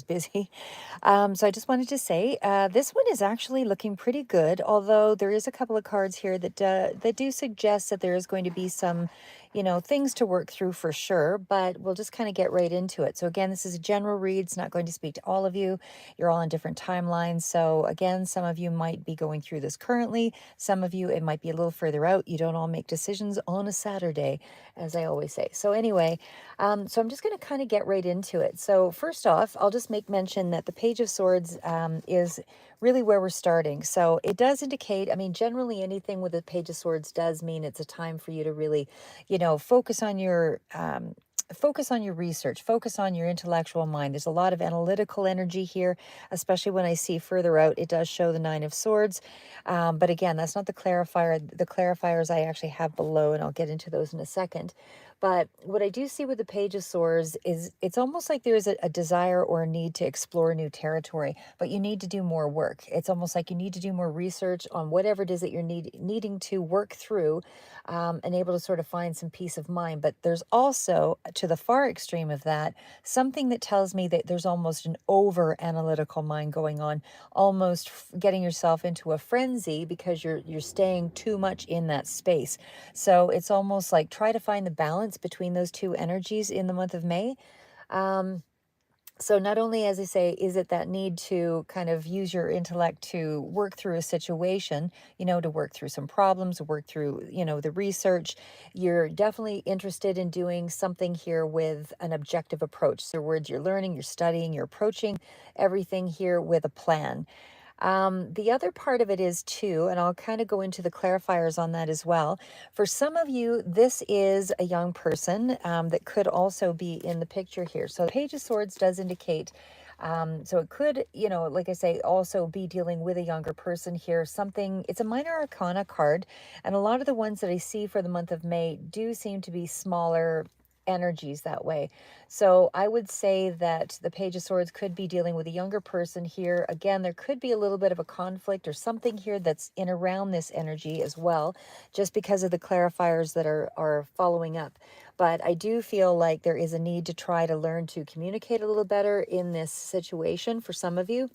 busy. So I just wanted to say this one is actually looking pretty good, although there is a couple of cards here that do suggest that there is going to be some, things to work through for sure, but we'll just kind of get right into it. So again, this is a general read. It's not going to speak to all of you. You're all on different timelines. So again, some of you might be going through this currently. Some of you, it might be a little further out. You don't all make decisions on a Saturday, as I always say. So anyway, so I'm just going to kind of get right into it. So first off, I'll just make mention that the Page of Swords is really where we're starting. So it does indicate, I mean, generally anything with the Page of Swords does mean it's a time for you to really, focus on your research, focus on your intellectual mind. There's a lot of analytical energy here, especially when I see further out, it does show the Nine of Swords. But again, that's not the clarifier. The clarifiers I actually have below, and I'll get into those in a second. But what I do see with the Page of Swords is it's almost like there's a desire or a need to explore new territory, but you need to do more work. It's almost like you need to do more research on whatever it is that you're needing to work through, and able to sort of find some peace of mind. But there's also, to the far extreme of that, something that tells me that there's almost an over analytical mind going on, almost getting yourself into a frenzy because you're staying too much in that space. So it's almost like try to find the balance between those two energies in the month of May. Um, so not only, as I say, is it that need to kind of use your intellect to work through a situation, to work through some problems, to work through, the research, you're definitely interested in doing something here with an objective approach. So words, you're learning, you're studying, you're approaching everything here with a plan. The other part of it is too, and I'll kind of go into the clarifiers on that as well. For some of you, this is a young person that could also be in the picture here. So the Page of Swords does indicate, so it could, like I say, also be dealing with a younger person here. Something, it's a minor arcana card, and a lot of the ones that I see for the month of May do seem to be smaller energies that way. So I would say that the Page of Swords could be dealing with a younger person here. Again, there could be a little bit of a conflict or something here that's in around this energy as well, just because of the clarifiers that are following up. But I do feel like there is a need to try to learn to communicate a little better in this situation for some of you,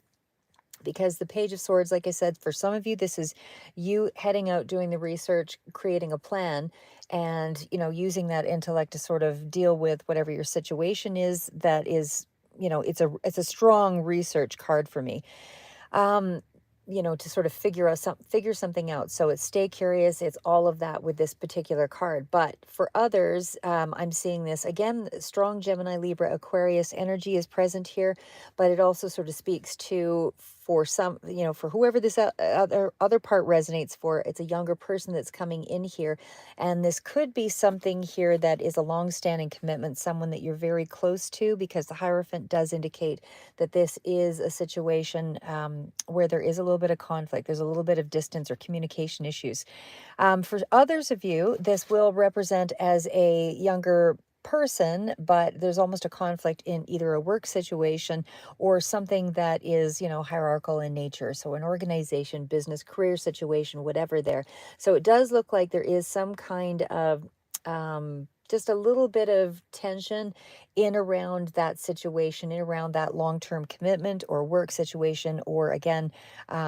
because the Page of Swords, like I said, for some of you, this is you heading out, doing the research, creating a plan, and, using that intellect to sort of deal with whatever your situation is. That is, it's a strong research card for me. Um, to sort of figure something out. So it's stay curious. It's all of that with this particular card. But for others, I'm seeing this again, strong Gemini, Libra, Aquarius energy is present here, but it also sort of speaks to, for some, for whoever this other part resonates for, it's a younger person that's coming in here. And this could be something here that is a long-standing commitment, someone that you're very close to, because the Hierophant does indicate that this is a situation where there is a little bit of conflict. There's a little bit of distance or communication issues. For others of you, this will represent as a younger person, but there's almost a conflict in either a work situation or something that is, hierarchical in nature. So an organization, business, career situation, whatever there. So it does look like there is some kind of just a little bit of tension in around that situation, in around that long-term commitment or work situation, or again,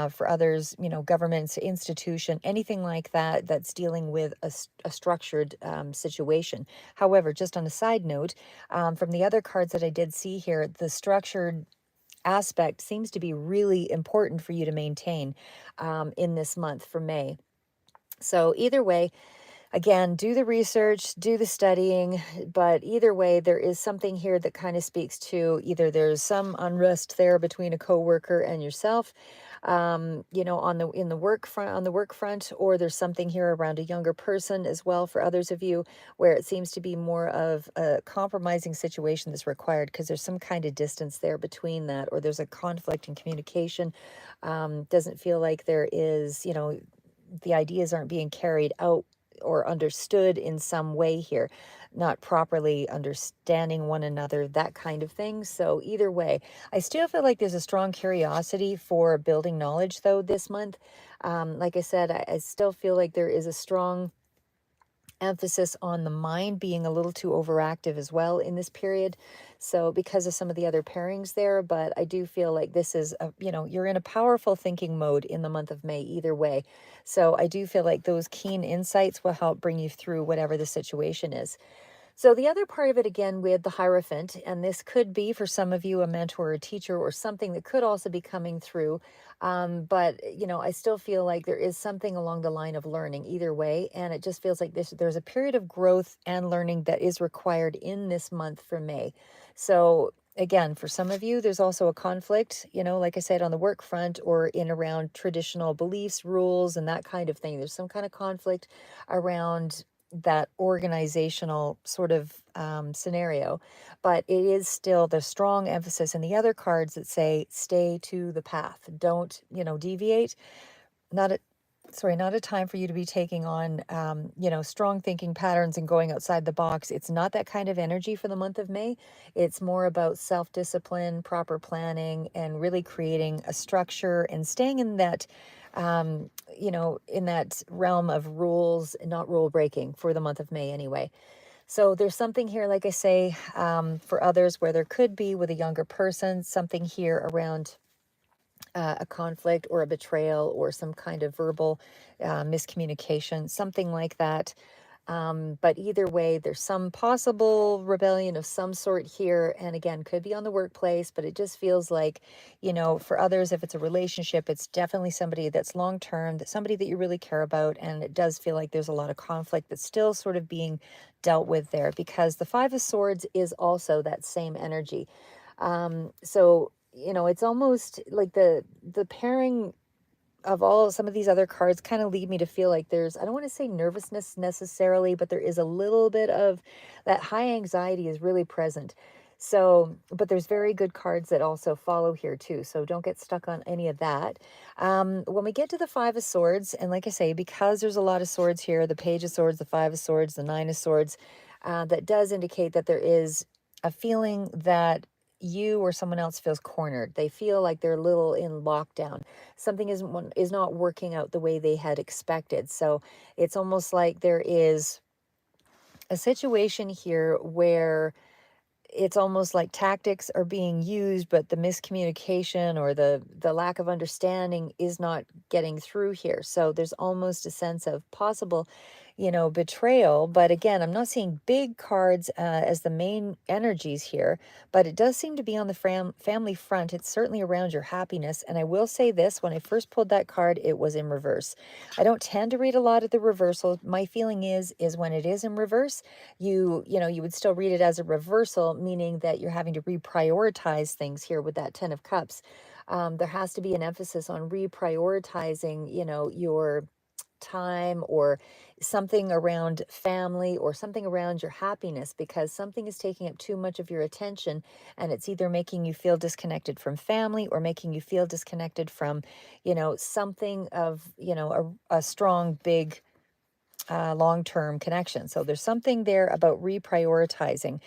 for others, governments, institution, anything like that, that's dealing with a structured situation. However, just on a side note, from the other cards that I did see here, the structured aspect seems to be really important for you to maintain in this month for May. So either way, again, do the research, do the studying, but either way, there is something here that kind of speaks to either there's some unrest there between a coworker and yourself, on the work front, or there's something here around a younger person as well for others of you, where it seems to be more of a compromising situation that's required because there's some kind of distance there between that, or there's a conflict in communication. Doesn't feel like there is, the ideas aren't being carried out or understood in some way here, not properly understanding one another, that kind of thing. So either way, I still feel like there's a strong curiosity for building knowledge though this month. Like I said, I still feel like there is a strong emphasis on the mind being a little too overactive as well in this period. So because of some of the other pairings there, but I do feel like this is you're in a powerful thinking mode in the month of May either way. So I do feel like those keen insights will help bring you through whatever the situation is. So the other part of it again with the Hierophant, and this could be for some of you a mentor or a teacher or something that could also be coming through. But I still feel like there is something along the line of learning either way. And it just feels like there's a period of growth and learning that is required in this month for May. So again, for some of you, there's also a conflict, like I said, on the work front or in around traditional beliefs, rules, and that kind of thing. There's some kind of conflict around that organizational sort of scenario, but it is still the strong emphasis in the other cards that say stay to the path, don't deviate. Not a not a time for you to be taking on strong thinking patterns and going outside the box. It's not that kind of energy for the month of May. It's more about self-discipline, proper planning, and really creating a structure and staying in that in that realm of rules, not rule breaking for the month of May anyway. So there's something here, like I say, for others where there could be with a younger person, something here around a conflict or a betrayal or some kind of verbal miscommunication, something like that. But either way, there's some possible rebellion of some sort here. And again, could be on the workplace, but it just feels like, for others, if it's a relationship, it's definitely somebody that's long term, somebody that you really care about. And it does feel like there's a lot of conflict that's still sort of being dealt with there because the Five of Swords is also that same energy. So it's almost like the pairing of all some of these other cards kind of lead me to feel like there's, I don't want to say nervousness necessarily, but there is a little bit of that high anxiety is really present. So, but there's very good cards that also follow here too. So don't get stuck on any of that. When we get to the Five of Swords, and like I say, because there's a lot of swords here, the Page of Swords, the Five of Swords, the Nine of Swords, that does indicate that there is a feeling that you or someone else feels cornered. They feel like they're a little in lockdown. Something is not working out the way they had expected. So it's almost like there is a situation here where it's almost like tactics are being used, but the miscommunication or the lack of understanding is not getting through here. So there's almost a sense of possible betrayal. But again, I'm not seeing big cards as the main energies here, but it does seem to be on the family front. It's certainly around your happiness. And I will say this, when I first pulled that card, it was in reverse. I don't tend to read a lot of the reversal. My feeling is when it is in reverse, you would still read it as a reversal, meaning that you're having to reprioritize things here with that Ten of Cups. There has to be an emphasis on reprioritizing, your time or something around family or something around your happiness because something is taking up too much of your attention and it's either making you feel disconnected from family or making you feel disconnected from something of a strong big long-term connection. So there's something there about reprioritizing.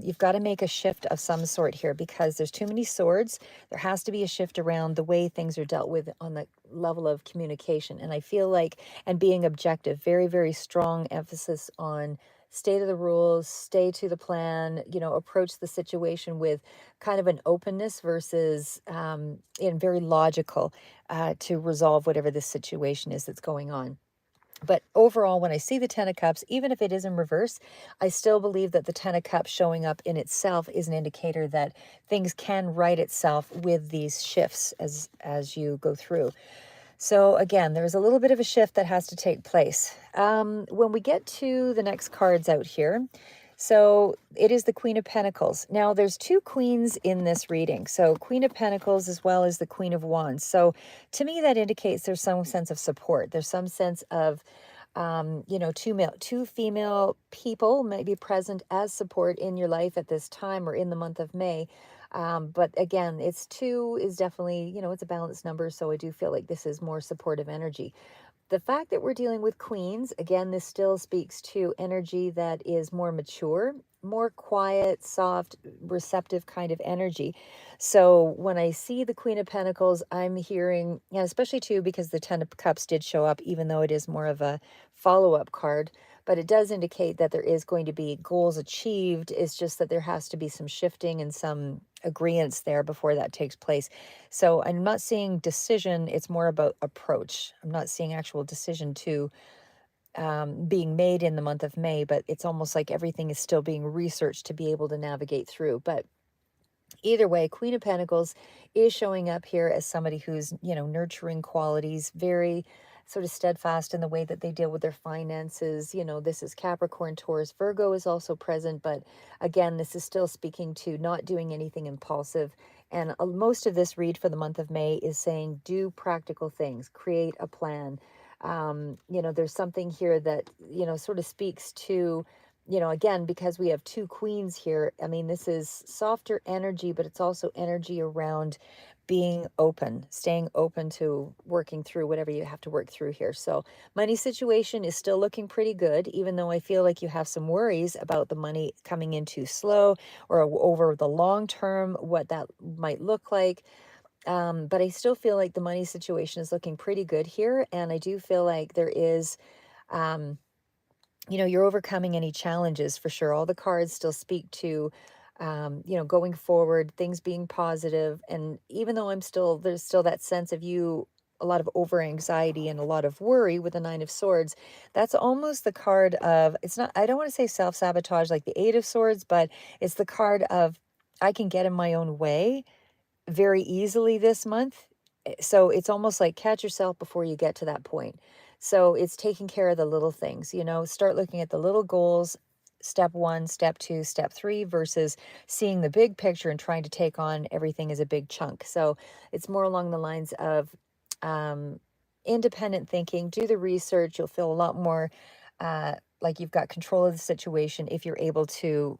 You've got to make a shift of some sort here because there's too many swords. There has to be a shift around the way things are dealt with on the level of communication. And I feel like, and being objective, very, very strong emphasis on stay to the rules, stay to the plan, approach the situation with kind of an openness versus in very logical to resolve whatever this situation is that's going on. But overall, when I see the Ten of Cups, even if it is in reverse, I still believe that the Ten of Cups showing up in itself is an indicator that things can right itself with these shifts as you go through. So again, there's a little bit of a shift that has to take place. When we get to the next cards out here, so it is the Queen of Pentacles. Now there's two queens in this reading. So Queen of Pentacles as well as the Queen of Wands. So to me, that indicates there's some sense of support. There's some sense of, two female people may be present as support in your life at this time or in the month of May. But again, two is definitely, it's a balanced number. So I do feel like this is more supportive energy. The fact that we're dealing with queens, again, this still speaks to energy that is more mature, more quiet, soft, receptive kind of energy. So when I see the Queen of Pentacles, I'm hearing, and especially too, because the Ten of Cups did show up, even though it is more of a follow-up card. but it does indicate that there is going to be goals achieved. It's just that there has to be some shifting and some agreements there before that takes place. So I'm not seeing decision, it's more about approach. I'm not seeing actual decision to being made in the month of May, but it's almost like everything is still being researched to be able to navigate through. But either way, Queen of Pentacles is showing up here as somebody who's, nurturing qualities, very sort of steadfast in the way that they deal with their finances. This is Capricorn, Taurus, Virgo is also present, but again, this is still speaking to not doing anything impulsive. And most of this read for the month of May is saying do practical things, create a plan. There's something here that, sort of speaks to, again, because we have two queens here, I mean, this is softer energy, but it's also energy around being open, staying open to working through whatever you have to work through here. So money situation is still looking pretty good, even though I feel like you have some worries about the money coming in too slow or over the long term, what that might look like. But I still feel like the money situation is looking pretty good here. And I do feel like there is, um, you're overcoming any challenges for sure. All the cards still speak to, going forward, things being positive. And even though there's still that sense of you, a lot of over anxiety and a lot of worry with the Nine of Swords, that's almost the card of, it's not, I don't want to say self sabotage like the Eight of Swords, but it's the card of, I can get in my own way very easily this month. So it's almost like catch yourself before you get to that point. So it's taking care of the little things, start looking at the little goals, step one, step two, step three, versus seeing the big picture and trying to take on everything as a big chunk. So it's more along the lines of um, independent thinking, do the research. You'll feel a lot more like you've got control of the situation if you're able to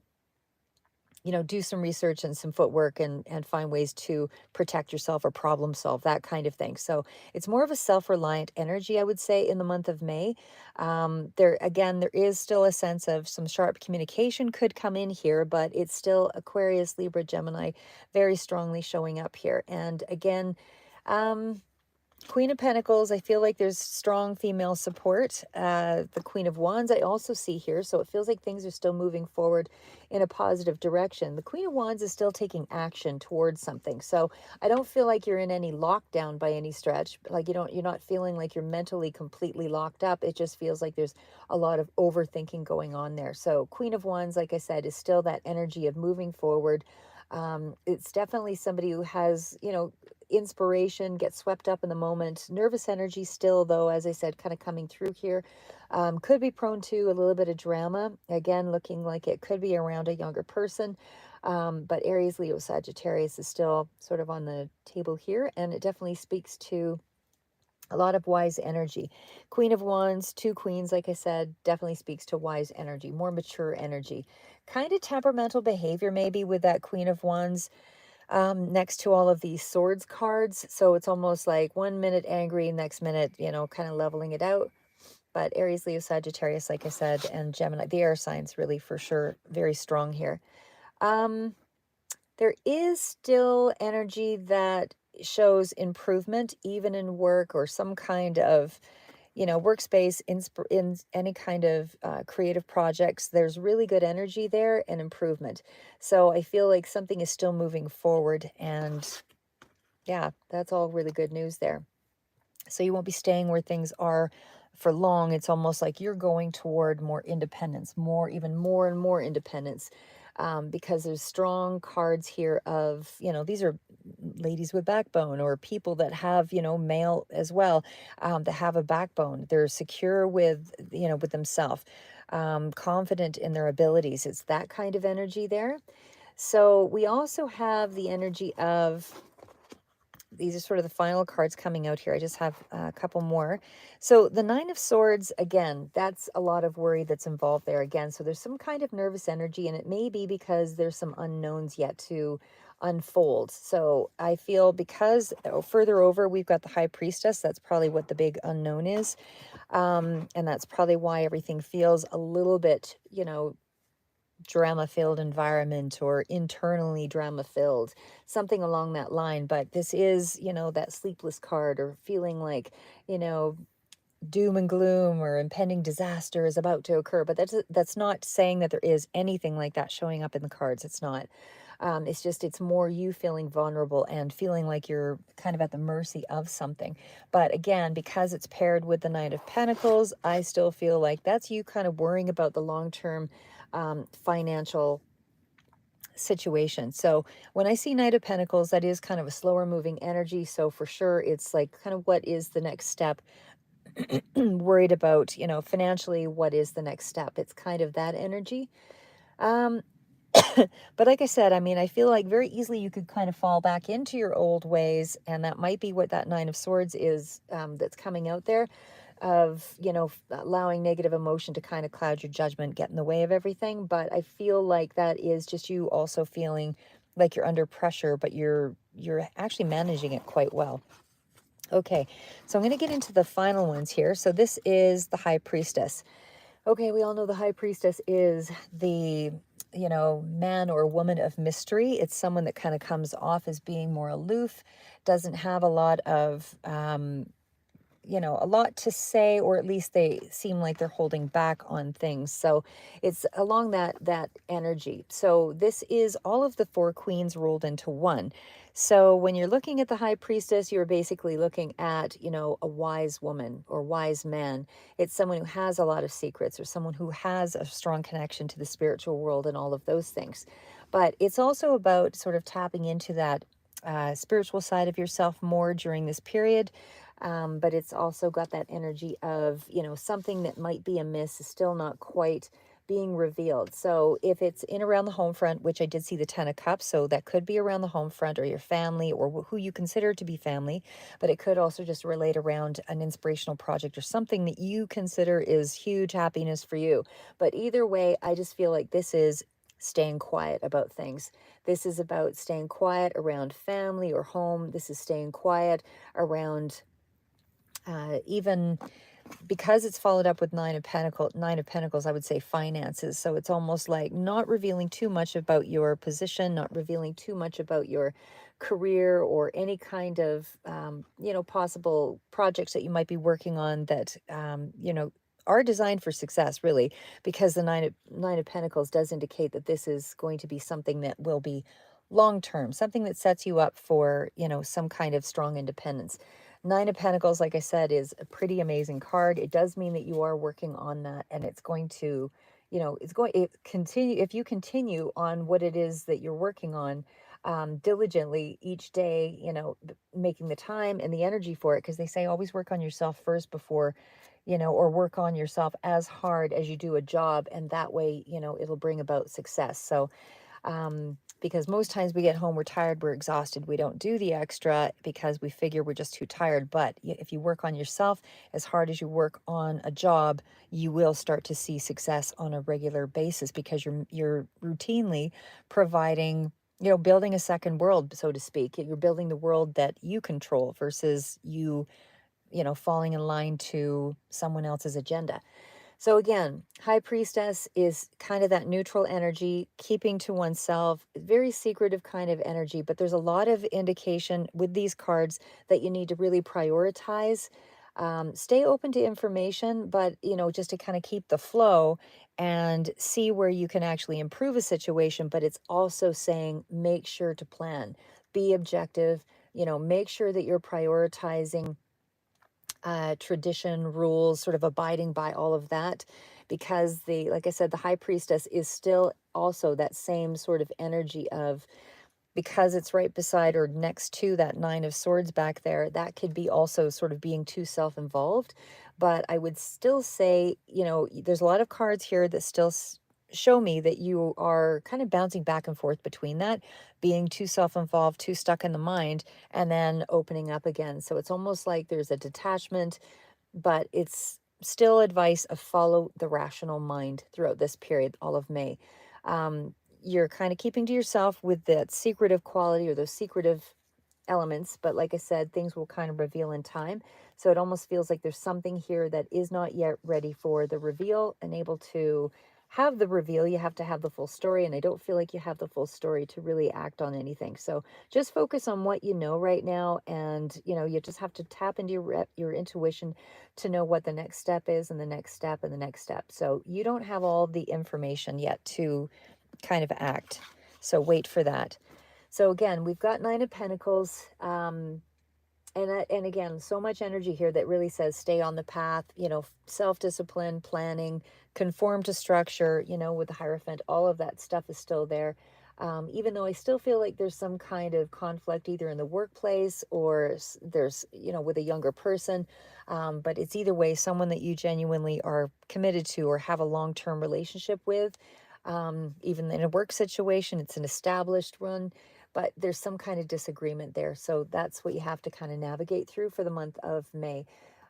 do some research and some footwork and find ways to protect yourself or problem solve, that kind of thing. So it's more of a self-reliant energy, I would say, in the month of May. There is still a sense of some sharp communication could come in here, but it's still Aquarius, Libra, Gemini, very strongly showing up here. And again, Queen of Pentacles, I feel like there's strong female support. The Queen of Wands, I also see here. So it feels like things are still moving forward in a positive direction. The Queen of Wands is still taking action towards something. So I don't feel like you're in any lockdown by any stretch. Like you're not feeling like you're mentally completely locked up. It just feels like there's a lot of overthinking going on there. So Queen of Wands, like I said, is still that energy of moving forward. It's definitely somebody who has, inspiration, get swept up in the moment. Nervous energy still, though, as I said, kind of coming through here. Could be prone to a little bit of drama. Again, looking like it could be around a younger person. But Aries, Leo, Sagittarius is still sort of on the table here. And it definitely speaks to a lot of wise energy. Queen of Wands, two queens, like I said, definitely speaks to wise energy, more mature energy. Kind of temperamental behavior, maybe, with that Queen of Wands next to all of these swords cards. So it's almost like 1 minute angry, next minute, kind of leveling it out. But Aries, Leo, Sagittarius, like I said, and Gemini, the air signs really for sure, very strong here. There is still energy that shows improvement, even in work or some kind of, workspace, in any kind of creative projects. There's really good energy there and improvement. So I feel like something is still moving forward. And yeah, that's all really good news there. So you won't be staying where things are for long. It's almost like you're going toward more independence, even more and more independence. Because there's strong cards here of, these are ladies with backbone or people that have, male as well, that have a backbone. They're secure with themselves, confident in their abilities. It's that kind of energy there. So we also have the energy of, these are sort of the final cards coming out here. I just have a couple more. So the Nine of Swords, again, that's a lot of worry that's involved there again. So there's some kind of nervous energy, and it may be because there's some unknowns yet to unfold. So I feel because further over, we've got the High Priestess. That's probably what the big unknown is. And that's probably why everything feels a little bit, drama-filled environment or internally drama-filled, something along that line. But this is, that sleepless card or feeling like, doom and gloom or impending disaster is about to occur. But that's not saying that there is anything like that showing up in the cards. It's not. It's just, it's more you feeling vulnerable and feeling like you're kind of at the mercy of something. But again, because it's paired with the Knight of Pentacles, I still feel like that's you kind of worrying about the long-term financial situation. So when I see Knight of Pentacles, that is kind of a slower moving energy. So for sure, it's like kind of what is the next step? Worried about, financially, what is the next step? It's kind of that energy. Um, but like I said, I mean, I feel like very easily you could kind of fall back into your old ways, and that might be what that Nine of Swords is, that's coming out there, of, allowing negative emotion to kind of cloud your judgment, get in the way of everything. But I feel like that is just you also feeling like you're under pressure, but you're actually managing it quite well. Okay, so I'm going to get into the final ones here. So this is the High Priestess. Okay, we all know the High Priestess is the, man or woman of mystery. It's someone that kind of comes off as being more aloof, doesn't have a lot of, a lot to say, or at least they seem like they're holding back on things. So it's along that energy. So this is all of the four queens rolled into one. So when you're looking at the High Priestess, you're basically looking at, a wise woman or wise man. It's someone who has a lot of secrets, or someone who has a strong connection to the spiritual world and all of those things. But it's also about sort of tapping into that spiritual side of yourself more during this period. But it's also got that energy of, something that might be amiss is still not quite being revealed. So if it's in around the home front, which I did see the 10 of cups, so that could be around the home front or your family or who you consider to be family, but it could also just relate around an inspirational project or something that you consider is huge happiness for you. But either way, I just feel like this is staying quiet about things. This is about staying quiet around family or home. This is staying quiet around even because it's followed up with Nine of Pentacles, I would say finances. So it's almost like not revealing too much about your position, not revealing too much about your career or any kind of, possible projects that you might be working on that, are designed for success, really, because the Nine of Pentacles does indicate that this is going to be something that will be long term, something that sets you up for, some kind of strong independence. Nine of Pentacles, like I said, is a pretty amazing card. It does mean that you are working on that, and it's going to, continue. If you continue on what it is that you're working on, diligently each day, making the time and the energy for it, because they say always work on yourself first before, or work on yourself as hard as you do a job, and that way, it'll bring about success. So, because most times we get home, we're tired, we're exhausted, we don't do the extra because we figure we're just too tired. But if you work on yourself as hard as you work on a job, you will start to see success on a regular basis, because you're routinely providing, building a second world, so to speak. You're building the world that you control versus you, falling in line to someone else's agenda. So again, High Priestess is kind of that neutral energy, keeping to oneself, very secretive kind of energy, but there's a lot of indication with these cards that you need to really prioritize. Stay open to information, but, just to kind of keep the flow and see where you can actually improve a situation. But it's also saying, make sure to plan, be objective, make sure that you're prioritizing tradition, rules, sort of abiding by all of that, because like I said, the High Priestess is still also that same sort of energy of, because it's right beside or next to that Nine of Swords back there, that could be also sort of being too self-involved. But I would still say, there's a lot of cards here that still show me that you are kind of bouncing back and forth between that, being too self-involved, too stuck in the mind, and then opening up again. So it's almost like there's a detachment, but it's still advice of follow the rational mind throughout this period, all of May. You're kind of keeping to yourself with that secretive quality or those secretive elements, but like I said, things will kind of reveal in time. So it almost feels like there's something here that is not yet ready for the reveal and able to have the reveal, you have to have the full story. And I don't feel like you have the full story to really act on anything. So just focus on what you know right now. And, you just have to tap into your intuition to know what the next step is and the next step and the next step. So you don't have all the information yet to kind of act. So wait for that. So again, we've got Nine of Pentacles. And again, so much energy here that really says stay on the path, self-discipline, planning, conform to structure, with the Hierophant, all of that stuff is still there. Even though I still feel like there's some kind of conflict either in the workplace or there's, with a younger person. But it's either way, someone that you genuinely are committed to or have a long-term relationship with. Even in a work situation, it's an established one, but there's some kind of disagreement there. So that's what you have to kind of navigate through for the month of May.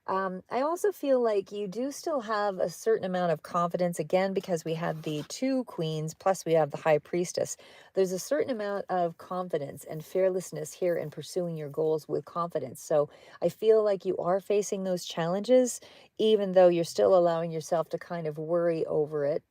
I also feel like you do still have a certain amount of confidence, again, because we had the two queens, plus we have the high priestess. There's a certain amount of confidence and fearlessness here in pursuing your goals with confidence. So I feel like you are facing those challenges, even though you're still allowing yourself to kind of worry over it,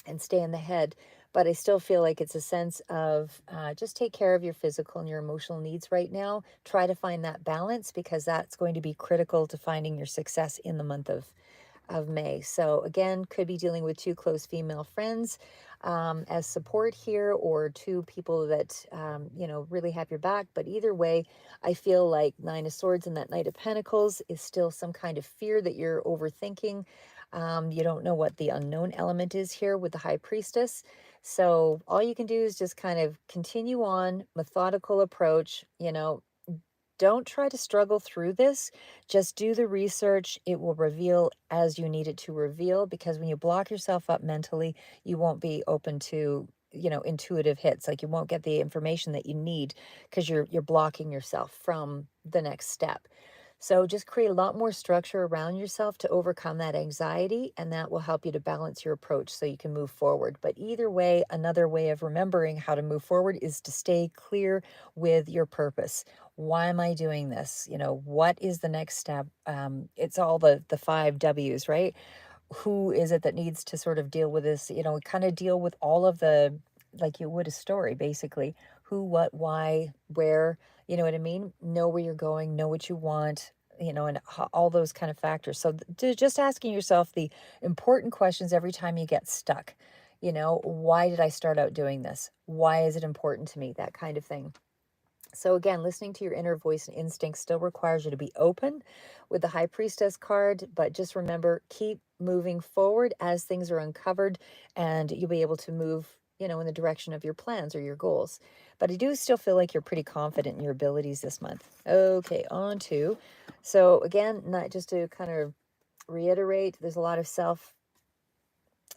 and stay in the head. But I still feel like it's a sense of just take care of your physical and your emotional needs right now. Try to find that balance because that's going to be critical to finding your success in the month of May. So again, could be dealing with two close female friends as support here, or two people that, really have your back. But either way, I feel like Nine of Swords and that Knight of Pentacles is still some kind of fear that you're overthinking. You don't know what the unknown element is here with the High Priestess. So all you can do is just kind of continue on, methodical approach, don't try to struggle through this. Just do the research. It will reveal as you need it to reveal, because when you block yourself up mentally, you won't be open to, intuitive hits. Like you won't get the information that you need because you're blocking yourself from the next step. So just create a lot more structure around yourself to overcome that anxiety, and that will help you to balance your approach so you can move forward. But either way, another way of remembering how to move forward is to stay clear with your purpose. Why am I doing this? What is the next step? It's all the five W's, right? Who is it that needs to sort of deal with this? Kind of deal with all of the, like you would a story, basically. Who, what, why, where, you know what I mean? Know where you're going, know what you want, and all those kind of factors. So just asking yourself the important questions every time you get stuck. Why did I start out doing this? Why is it important to me? That kind of thing. So again, listening to your inner voice and instinct still requires you to be open with the High Priestess card, but just remember, keep moving forward as things are uncovered, and you'll be able to move, in the direction of your plans or your goals. But I do still feel like you're pretty confident in your abilities this month. Okay, on to, so again, not just to kind of reiterate, there's a lot of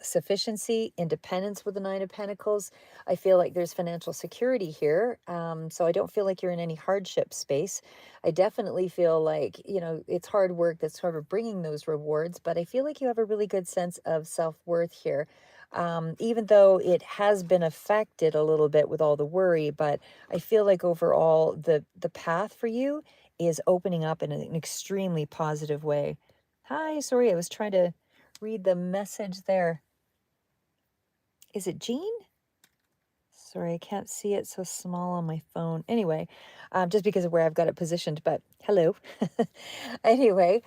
sufficiency, independence with the Nine of Pentacles. I feel like there's financial security here. So I don't feel like you're in any hardship space. I definitely feel like, it's hard work that's sort of bringing those rewards, but I feel like you have a really good sense of self-worth here. Even though it has been affected a little bit with all the worry, but I feel like overall the path for you is opening up in an extremely positive way. Hi, sorry, I was trying to read the message there. Is it Jean? Sorry, I can't see it so small on my phone. Anyway, just because of where I've got it positioned, but hello. Anyway,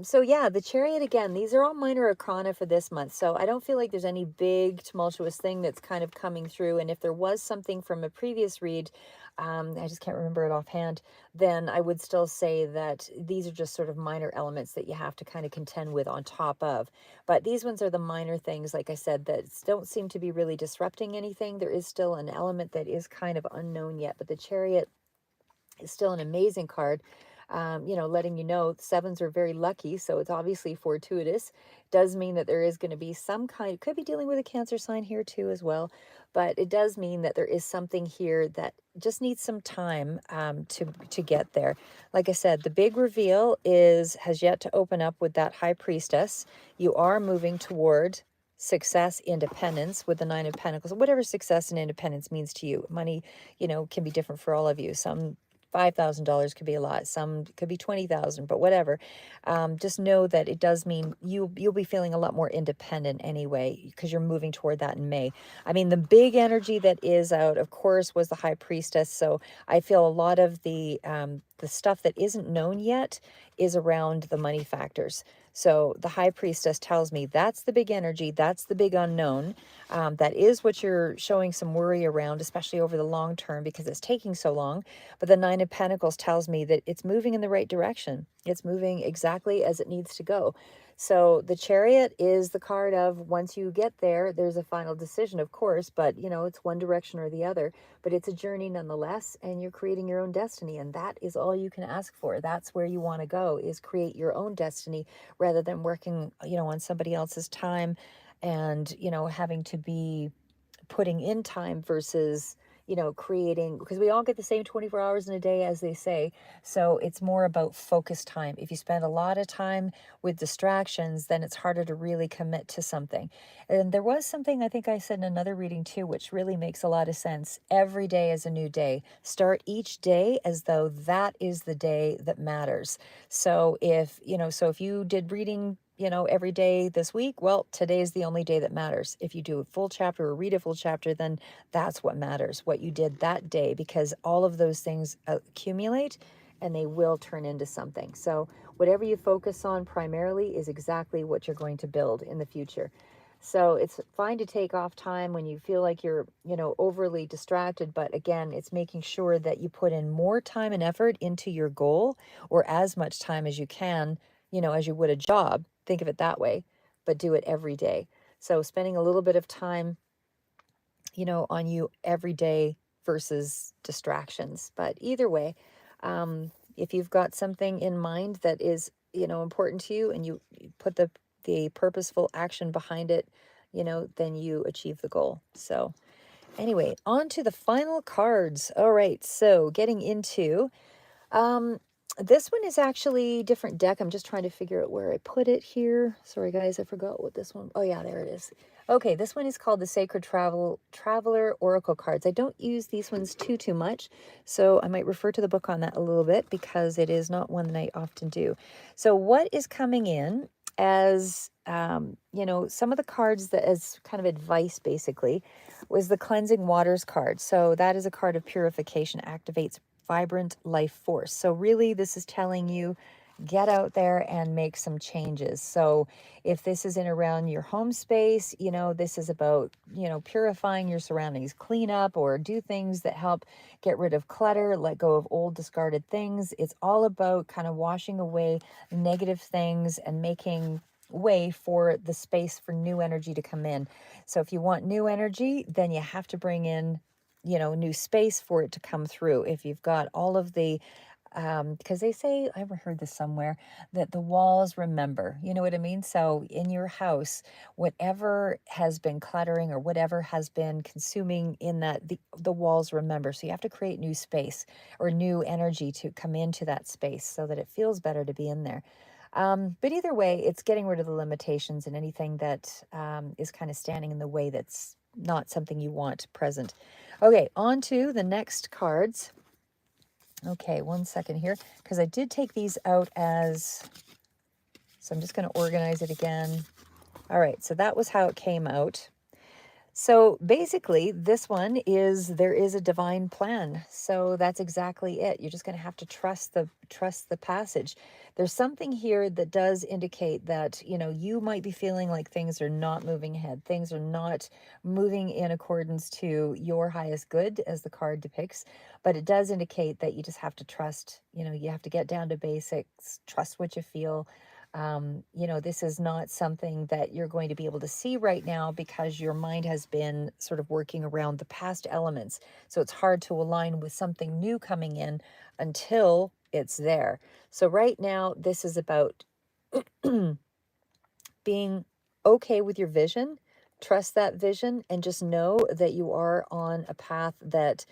so yeah, the Chariot again, these are all minor arcana for this month. So I don't feel like there's any big tumultuous thing that's kind of coming through. And if there was something from a previous read, I just can't remember it offhand, then I would still say that these are just sort of minor elements that you have to kind of contend with on top of. But these ones are the minor things, like I said, that don't seem to be really disrupting anything. There is still an element that is kind of unknown yet, but the Chariot is still an amazing card. Letting you know sevens are very lucky, so it's obviously fortuitous. Does mean that there is going to be some kind, could be dealing with a Cancer sign here too as well, but it does mean that there is something here that just needs some time to get there. Like I said, the big reveal has yet to open up with that High Priestess. You are moving toward success, independence with the Nine of Pentacles, whatever success and independence means to you. Money, can be different for all of you. Some $5,000 could be a lot. Some could be 20,000, but whatever. Just know that it does mean you'll be feeling a lot more independent anyway, because you're moving toward that in May. I mean, the big energy that is out, of course, was the High Priestess. So I feel a lot of the stuff that isn't known yet is around the money factors. So the High Priestess tells me that's the big energy, that's the big unknown. That is what you're showing some worry around, especially over the long term, because it's taking so long. But the Nine of Pentacles tells me that it's moving in the right direction. It's moving exactly as it needs to go. So the Chariot is the card of once you get there, there's a final decision, of course, but it's one direction or the other, but it's a journey nonetheless, and you're creating your own destiny. And that is all you can ask for. That's where you want to go, is create your own destiny rather than working, on somebody else's time and, having to be putting in time versus creating, because we all get the same 24 hours in a day, as they say. So it's more about focus time. If you spend a lot of time with distractions, then it's harder to really commit to something. And there was something I think I said in another reading too, which really makes a lot of sense. Every day is a new day. Start each day as though that is the day that matters. So if you did reading every day this week, well, today is the only day that matters. If you do a full chapter or read a full chapter, then that's what matters, what you did that day, because all of those things accumulate and they will turn into something. So whatever you focus on primarily is exactly what you're going to build in the future. So it's fine to take off time when you feel like you're, overly distracted. But again, it's making sure that you put in more time and effort into your goal, or as much time as you can, as you would a job. Think of it that way, but do it every day. So spending a little bit of time, on you every day versus distractions. But either way, if you've got something in mind that is, important to you, and you put the purposeful action behind it, then you achieve the goal. So anyway, on to the final cards. All right, so getting into um, this one is actually different deck. I'm just trying to figure out where I put it here. Sorry, guys, I forgot what this one. Oh, yeah, there it is. Okay, this one is called the Sacred Traveler Oracle cards. I don't use these ones too much, so I might refer to the book on that a little bit, because it is not one that I often do. So what is coming in as, some of the cards that as kind of advice, basically, was the Cleansing Waters card. So that is a card of purification, activates vibrant life force. So really this is telling you, get out there and make some changes. So if this is in around your home space, this is about, purifying your surroundings, clean up or do things that help get rid of clutter, let go of old discarded things. It's all about kind of washing away negative things and making way for the space for new energy to come in. So if you want new energy, then you have to bring in new space for it to come through. If you've got all of the because they say, I ever heard this somewhere, that the walls remember, you know what I mean? So in your house, whatever has been cluttering or whatever has been consuming in that, the walls remember. So you have to create new space or new energy to come into that space so that it feels better to be in there. But either way, it's getting rid of the limitations and anything that is kind of standing in the way that's not something you want present. Okay, on to the next cards. Okay, one second here, because I did take these out as, so I'm just going to organize it again. All right, so that was how it came out. So basically, this one is, there is a divine plan. So that's exactly it. You're just going to have to trust the passage. There's something here that does indicate that, you might be feeling like things are not moving ahead. Things are not moving in accordance to your highest good, as the card depicts. But it does indicate that you just have to trust, you have to get down to basics, trust what you feel. This is not something that you're going to be able to see right now, because your mind has been sort of working around the past elements. So it's hard to align with something new coming in until it's there. So right now, this is about being okay with your vision, trust that vision, and just know that you are on a path that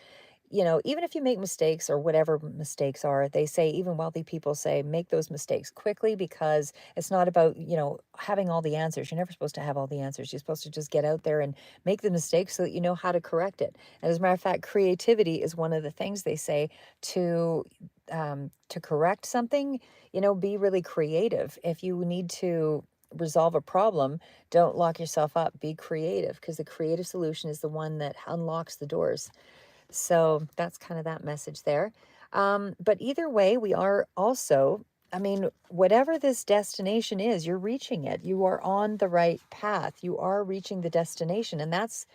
you know, even if you make mistakes or whatever mistakes are, they say, even wealthy people say, make those mistakes quickly, because it's not about, you know, having all the answers. You're never supposed to have all the answers. You're supposed to just get out there and make the mistakes so that you know how to correct it. And as a matter of fact, creativity is one of the things they say to correct something. You know, be really creative. If you need to resolve a problem, don't lock yourself up. Be creative, because the creative solution is the one that unlocks the doors. So that's kind of that message there. But either way, we are also, I mean, whatever this destination is, you're reaching it. You are on the right path. You are reaching the destination. And that's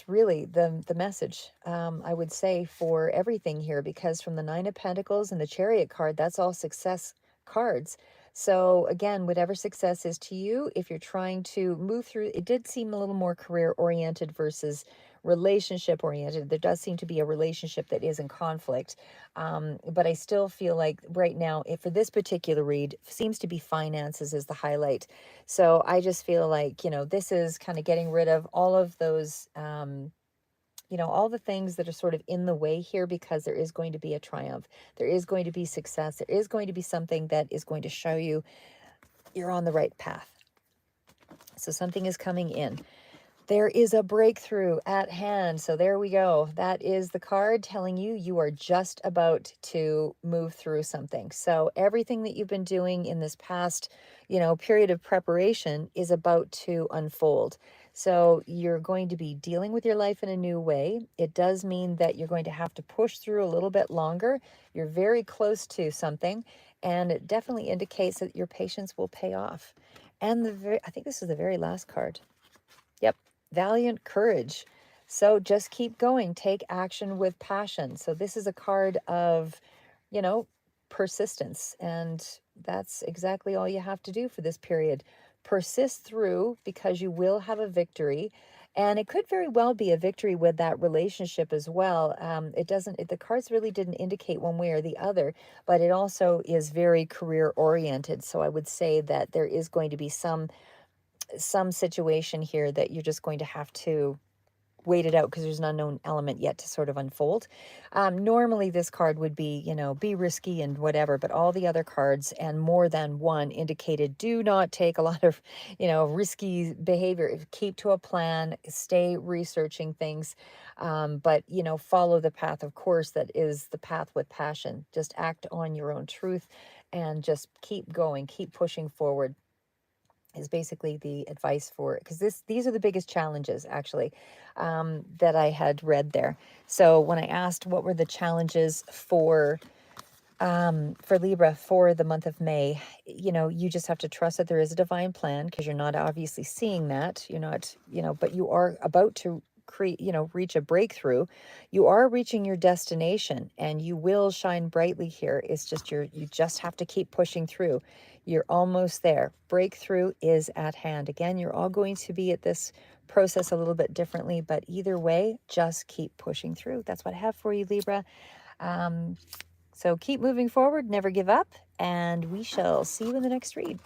really the message, I would say, for everything here, because from the Nine of Pentacles and the Chariot card, that's all success cards. So again, whatever success is to you, if you're trying to move through, it did seem a little more career oriented versus relationship oriented. There does seem to be a relationship that is in conflict. But I still feel like right now, if for this particular read, seems to be finances is the highlight. So I just feel like, you know, this is kind of getting rid of all of those, you know, all the things that are sort of in the way here, because there is going to be a triumph. There is going to be success. There is going to be something that is going to show you you're on the right path. So something is coming in. There is a breakthrough at hand. So there we go. That is the card telling you you are just about to move through something. So everything that you've been doing in this past, you know, period of preparation is about to unfold. So you're going to be dealing with your life in a new way. It does mean that you're going to have to push through a little bit longer. You're very close to something, and it definitely indicates that your patience will pay off. And I think this is the very last card. Yep. Valiant courage. So just keep going. Take action with passion. So this is a card of, you know, persistence. And that's exactly all you have to do for this period. Persist through, because you will have a victory. And it could very well be a victory with that relationship as well. The cards really didn't indicate one way or the other, but it also is very career oriented. So I would say that there is going to be some situation here that you're just going to have to wait it out, because there's an unknown element yet to sort of unfold. Normally this card would be, you know, be risky and whatever, but all the other cards and more than one indicated do not take a lot of, you know, risky behavior. Keep to a plan, stay researching things, but, you know, follow the path, of course, that is the path with passion. Just act on your own truth and just keep going, keep pushing forward, is basically the advice for, because these are the biggest challenges actually, that I had read there. So when I asked what were the challenges for Libra for the month of May, you know, you just have to trust that there is a divine plan, because you're not obviously seeing that. You're not, you know, but you are about to create, you know, reach a breakthrough. You are reaching your destination, and you will shine brightly here. It's just you just have to keep pushing through. You're almost there. Breakthrough is at hand. Again, you're all going to be at this process a little bit differently, but either way, just keep pushing through. That's what I have for you, Libra. So keep moving forward, never give up, and we shall see you in the next read.